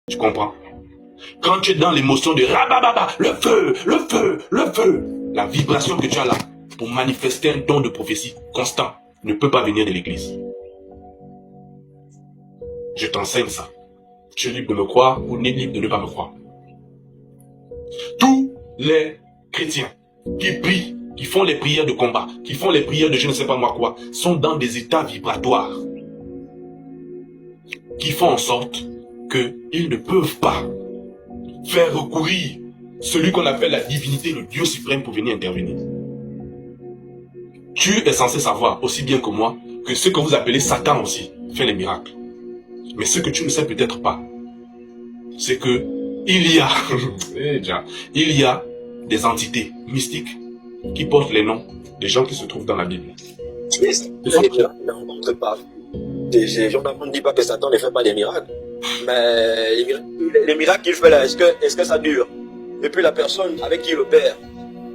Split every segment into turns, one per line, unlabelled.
Tu comprends? Quand tu es dans l'émotion de rabababa, le feu, le feu, le feu, la vibration que tu as là pour manifester un don de prophétie constant ne peut pas venir de l'église. Je t'enseigne ça. Tu es libre de me croire ou ni libre de ne pas me croire. Tous les chrétiens qui prient, qui font les prières de combat, qui font les prières de je ne sais pas moi quoi, sont dans des états vibratoires qui font en sorte qu'ils ne peuvent pas faire recourir celui qu'on appelle la divinité, le Dieu suprême pour venir intervenir. Tu es censé savoir aussi bien que moi que ce que vous appelez Satan aussi fait les miracles. Mais ce que tu ne sais peut-être pas, c'est que il y a des entités mystiques qui portent les noms des gens qui se trouvent dans la Bible.
Les miracles ne rencontrent pas. On ne dit pas que Satan ne fait pas des miracles. Mais les miracles qu'il fait là, est-ce que ça dure? Et puis la personne avec qui il opère,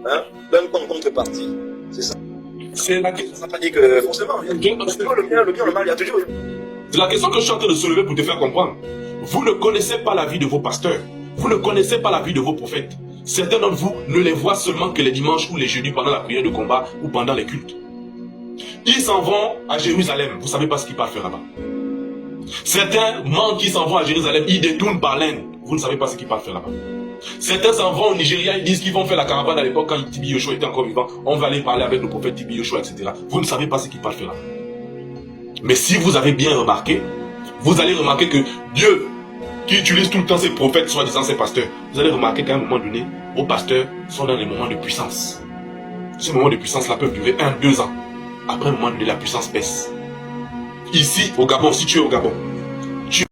hein, donne comme contrepartie. C'est ça.
C'est la question.
Ça ne veut pas dire que forcément, il y a toujours le bien, le mal, il y a toujours.
C'est la question que je suis en train de soulever pour te faire comprendre. Vous ne connaissez pas la vie de vos pasteurs. Vous ne connaissez pas la vie de vos prophètes. Certains d'entre vous ne les voient seulement que les dimanches ou les jeudis pendant la prière de combat ou pendant les cultes. Ils s'en vont à Jérusalem. Vous ne savez pas ce qu'ils partent faire là-bas. Certains mentent qu'ils s'en vont à Jérusalem. Ils détournent par l'Inde. Vous ne savez pas ce qu'ils partent faire là-bas. Certains s'en vont au Nigeria. Ils disent qu'ils vont faire la caravane à l'époque quand Tibi Yoshua était encore vivant. On va aller parler avec le prophète Tibi Yoshua, etc. Vous ne savez pas ce qu'ils partent faire là-bas. Mais si vous avez bien remarqué, vous allez remarquer que Dieu, qui utilise tout le temps ses prophètes, soi-disant ses pasteurs, vous allez remarquer qu'à un moment donné, vos pasteurs sont dans des moments de puissance. Ces moments de puissance-là peuvent durer 1-2 ans. Après un moment donné, la puissance baisse. Ici, au Gabon, si tu es au Gabon,